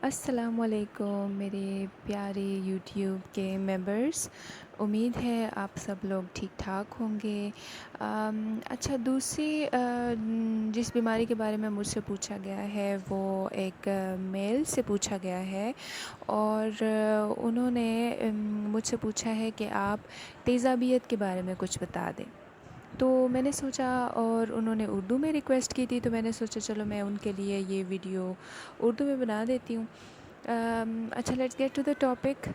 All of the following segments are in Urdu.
السلام علیکم میرے پیارے یوٹیوب کے ممبرس، امید ہے آپ سب لوگ ٹھیک ٹھاک ہوں گے۔ اچھا، دوسری جس بیماری کے بارے میں مجھ سے پوچھا گیا ہے وہ ایک میل سے پوچھا گیا ہے، اور انہوں نے مجھ سے پوچھا ہے کہ آپ تیزابیت کے بارے میں کچھ بتا دیں۔ تو میں نے سوچا، اور انہوں نے اردو میں ریکویسٹ کی تھی، تو میں نے سوچا چلو میں ان کے لیے یہ ویڈیو اردو میں بنا دیتی ہوں۔ اچھا، let's get to the topic.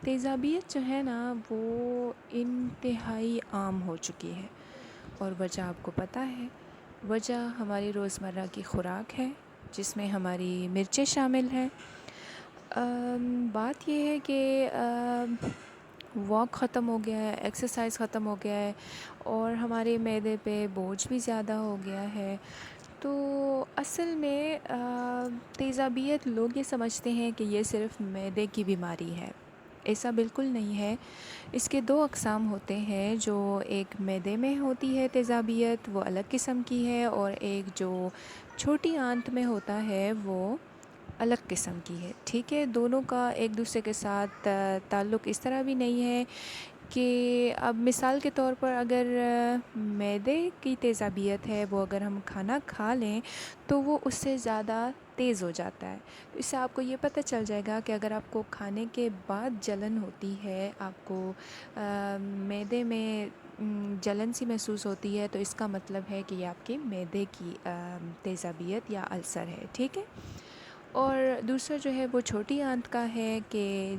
تیزابیت جو ہے نا وہ انتہائی عام ہو چکی ہے، اور وجہ آپ کو پتہ ہے۔ وجہ ہماری روزمرہ کی خوراک ہے، جس میں ہماری مرچیں شامل ہیں۔ بات یہ ہے کہ واک ختم ہو گیا ہے، ایکسرسائز ختم ہو گیا ہے، اور ہمارے معدے پہ بوجھ بھی زیادہ ہو گیا ہے۔ تو اصل میں تیزابیت لوگ یہ سمجھتے ہیں کہ یہ صرف معدے کی بیماری ہے۔ ایسا بالکل نہیں ہے۔ اس کے دو اقسام ہوتے ہیں، جو ایک معدے میں ہوتی ہے تیزابیت، وہ الگ قسم کی ہے، اور ایک جو چھوٹی آنت میں ہوتا ہے وہ الگ قسم کی ہے، ٹھیک ہے۔ دونوں کا ایک دوسرے کے ساتھ تعلق اس طرح بھی نہیں ہے کہ اب مثال کے طور پر اگر معدے کی تیزابیت ہے، وہ اگر ہم کھانا کھا لیں تو وہ اس سے زیادہ تیز ہو جاتا ہے۔ اس سے آپ کو یہ پتہ چل جائے گا کہ اگر آپ کو کھانے کے بعد جلن ہوتی ہے، آپ کو معدے میں جلن سی محسوس ہوتی ہے، تو اس کا مطلب ہے کہ یہ آپ کے معدے کی تیزابیت یا السر ہے، ٹھیک ہے۔ اور دوسرا جو ہے وہ چھوٹی آنت کا ہے کہ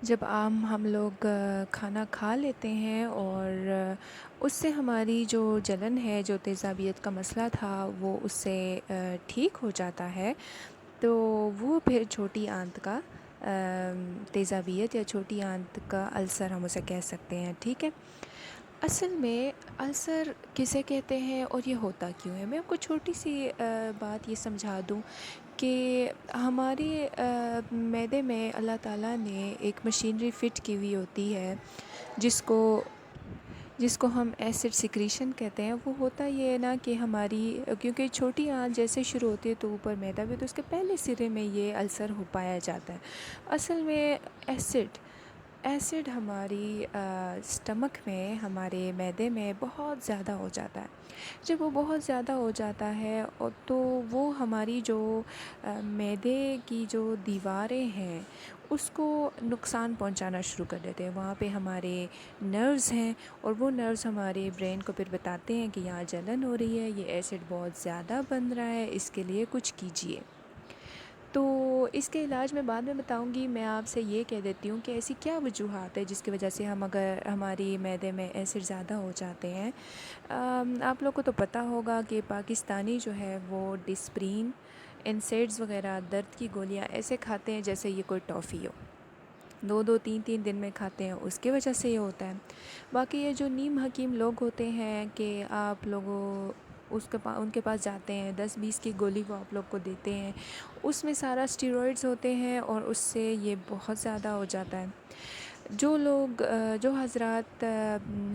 جب عام ہم لوگ کھانا کھا لیتے ہیں، اور اس سے ہماری جو جلن ہے، جو تیزابیت کا مسئلہ تھا، وہ اس سے ٹھیک ہو جاتا ہے، تو وہ پھر چھوٹی آنت کا تیزابیت یا چھوٹی آنت کا السر ہم اسے کہہ سکتے ہیں، ٹھیک ہے۔ اصل میں السر کسے کہتے ہیں اور یہ ہوتا کیوں ہے، میں آپ کو چھوٹی سی بات یہ سمجھا دوں کہ ہمارے معدے میں اللہ تعالیٰ نے ایک مشینری فٹ کی ہوئی ہوتی ہے، جس کو ہم ایسڈ سیکریشن کہتے ہیں۔ وہ ہوتا یہ ہے نا کہ ہماری، کیونکہ چھوٹی آنت جیسے شروع ہوتی ہے تو اوپر معدہ بھی، تو اس کے پہلے سرے میں یہ السر ہو پایا جاتا ہے۔ اصل میں ایسڈ ہماری اسٹمک میں، ہمارے معدے میں بہت زیادہ ہو جاتا ہے۔ جب وہ بہت زیادہ ہو جاتا ہے تو وہ ہماری جو معدے کی جو دیواریں ہیں اس کو نقصان پہنچانا شروع کر دیتے ہیں۔ وہاں پہ ہمارے نروز ہیں، اور وہ نروز ہمارے برین کو پھر بتاتے ہیں کہ یہاں جلن ہو رہی ہے، یہ ایسڈ بہت زیادہ بن رہا ہے، اس کے لیے کچھ کیجیے۔ تو اس کے علاج میں بعد میں بتاؤں گی، میں آپ سے یہ کہہ دیتی ہوں کہ ایسی کیا وجوہات ہے جس کی وجہ سے اگر ہماری معدے میں ایسڈ زیادہ ہو جاتے ہیں۔ آپ لوگ کو تو پتہ ہوگا کہ پاکستانی جو ہے وہ ڈسپرین، انسیڈز وغیرہ، درد کی گولیاں ایسے کھاتے ہیں جیسے یہ کوئی ٹافی ہو، 2-2 3-3 دن میں کھاتے ہیں، اس کی وجہ سے یہ ہوتا ہے۔ باقی یہ جو نیم حکیم لوگ ہوتے ہیں کہ آپ لوگوں ان کے پاس جاتے ہیں، 10-20 کی گولی وہ آپ لوگ کو دیتے ہیں، اس میں سارا اسٹیرائڈز ہوتے ہیں، اور اس سے یہ بہت زیادہ ہو جاتا ہے۔ جو حضرات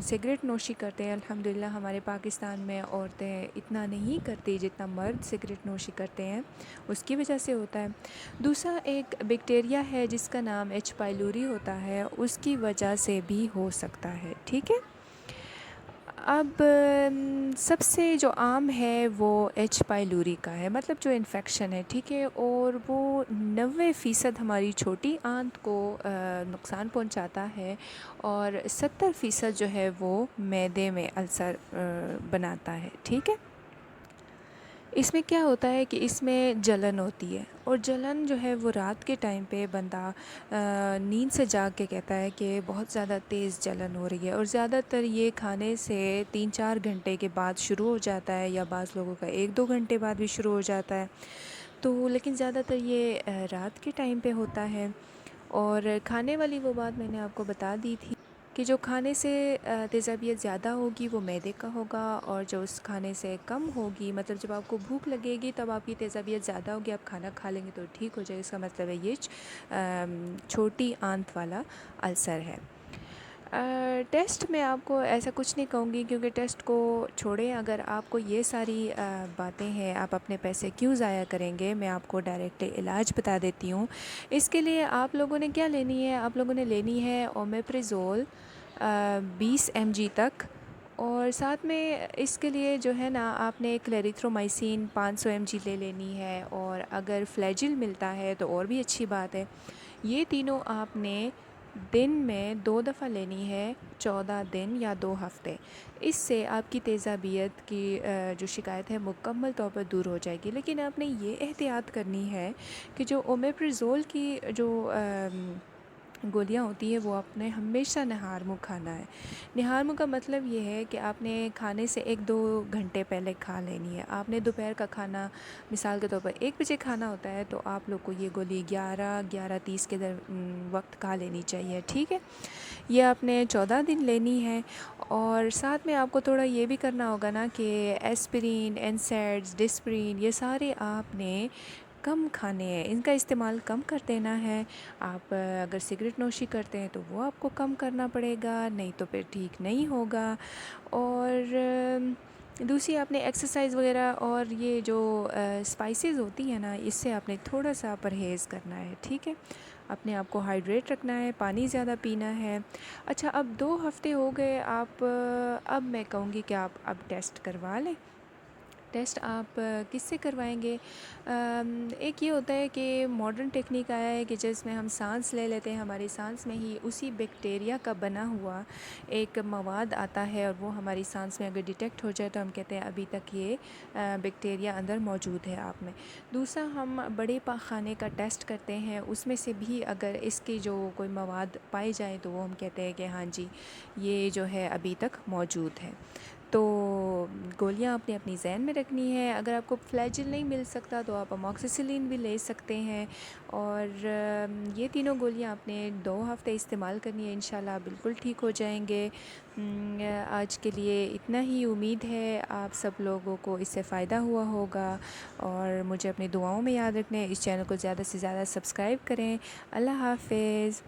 سگریٹ نوشی کرتے ہیں، الحمدللہ ہمارے پاکستان میں عورتیں اتنا نہیں کرتی جتنا مرد سگریٹ نوشی کرتے ہیں، اس کی وجہ سے ہوتا ہے۔ دوسرا ایک بیکٹیریا ہے جس کا نام ایچ پائلوری ہوتا ہے، اس کی وجہ سے بھی ہو سکتا ہے، ٹھیک ہے۔ اب سب سے جو عام ہے وہ ایچ پائلوری کا ہے، مطلب جو انفیکشن ہے، ٹھیک ہے، اور وہ 90% ہماری چھوٹی آنت کو نقصان پہنچاتا ہے، اور 70% جو ہے وہ معدے میں السر بناتا ہے، ٹھیک ہے۔ اس میں کیا ہوتا ہے کہ اس میں جلن ہوتی ہے، اور جلن جو ہے وہ رات کے ٹائم پہ بندہ نیند سے جاگ کے کہتا ہے کہ بہت زیادہ تیز جلن ہو رہی ہے، اور زیادہ تر یہ کھانے سے 3-4 گھنٹے کے بعد شروع ہو جاتا ہے، یا بعض لوگوں کا 1-2 گھنٹے بعد بھی شروع ہو جاتا ہے، تو لیکن زیادہ تر یہ رات کے ٹائم پہ ہوتا ہے۔ اور کھانے والی وہ بات میں نے آپ کو بتا دی تھی کہ جو کھانے سے تیزابیت زیادہ ہوگی وہ معدے کا ہوگا، اور جو اس کھانے سے کم ہوگی، مطلب جب آپ کو بھوک لگے گی تب آپ کی تیزابیت زیادہ ہوگی، آپ کھانا کھا لیں گے تو ٹھیک ہو جائے، اس کا مطلب ہے یہ چھوٹی آنت والا السر ہے۔ ٹیسٹ میں آپ کو ایسا کچھ نہیں کہوں گی، کیونکہ ٹیسٹ کو چھوڑیں، اگر آپ کو یہ ساری باتیں ہیں، آپ اپنے پیسے کیوں ضائع کریں گے، میں آپ کو ڈائریکٹلی علاج بتا دیتی ہوں۔ اس کے لیے آپ لوگوں نے کیا لینی ہے، آپ لوگوں نے لینی ہے اومیپریزول 20 mg تک، اور ساتھ میں اس کے لیے جو ہے نا آپ نے کلیریتھرومائسین 500 mg لے لینی ہے، اور اگر فلیجل ملتا ہے تو اور بھی اچھی بات ہے۔ یہ تینوں آپ نے دن میں 2 دفعہ لینی ہے، 14 دن یا 2 ہفتے۔ اس سے آپ کی تیزابیت کی جو شکایت ہے مکمل طور پر دور ہو جائے گی۔ لیکن آپ نے یہ احتیاط کرنی ہے کہ جو اومیپریزول کی جو گولیاں ہوتی ہیں وہ آپ نے ہمیشہ نہار منہ کھانا ہے۔ نہار منہ کا مطلب یہ ہے کہ آپ نے کھانے سے 1-2 گھنٹے پہلے کھا لینی ہے۔ آپ نے دوپہر کا کھانا مثال کے طور پر 1 بجے کھانا ہوتا ہے، تو آپ لوگ کو یہ گولی 11-11:30 کے وقت کھا لینی چاہیے، ٹھیک ہے؟ یہ آپ نے 14 دن لینی ہے، اور ساتھ میں آپ کو تھوڑا یہ بھی کرنا ہوگا نا کہ ایسپرین، انسیڈز، ڈسپرین، یہ سارے آپ نے کم کھانے ہیں، ان کا استعمال کم کر دینا ہے۔ آپ اگر سگریٹ نوشی کرتے ہیں تو وہ آپ کو کم کرنا پڑے گا، نہیں تو پھر ٹھیک نہیں ہوگا۔ اور دوسری آپ نے ایکسرسائز وغیرہ اور یہ جو اسپائسیز ہوتی ہیں نا، اس سے آپ نے تھوڑا سا پرہیز کرنا ہے، ٹھیک ہے؟ اپنے آپ کو ہائیڈریٹ رکھنا ہے، پانی زیادہ پینا ہے۔ اچھا، اب 2 ہفتے ہو گئے، آپ اب میں کہوں گی کہ آپ اب ٹیسٹ کروا لیں۔ ٹیسٹ آپ کس سے کروائیں گے؟ ایک یہ ہوتا ہے کہ ماڈرن ٹیکنیک آیا ہے کہ جس میں ہم سانس لے لیتے ہیں، ہماری سانس میں ہی اسی بیکٹیریا کا بنا ہوا ایک مواد آتا ہے، اور وہ ہماری سانس میں اگر ڈیٹیکٹ ہو جائے تو ہم کہتے ہیں ابھی تک یہ بیکٹیریا اندر موجود ہے آپ میں۔ دوسرا، ہم بڑے پاخانے کا ٹیسٹ کرتے ہیں، اس میں سے بھی اگر اس کی جو کوئی مواد پائی جائے تو وہ ہم کہتے ہیں کہ ہاں جی یہ جو ہے ابھی تک موجود ہے۔ تو گولیاں آپ نے اپنی ذہن میں رکھنی ہے۔ اگر آپ کو فلیجل نہیں مل سکتا تو آپ اموکسیسلین بھی لے سکتے ہیں، اور یہ تینوں گولیاں آپ نے 2 ہفتے استعمال کرنی ہے، انشاءاللہ آپ بالکل ٹھیک ہو جائیں گے۔ آج کے لیے اتنا ہی، امید ہے آپ سب لوگوں کو اس سے فائدہ ہوا ہوگا، اور مجھے اپنی دعاؤں میں یاد رکھیں، اس چینل کو زیادہ سے زیادہ سبسکرائب کریں۔ اللہ حافظ۔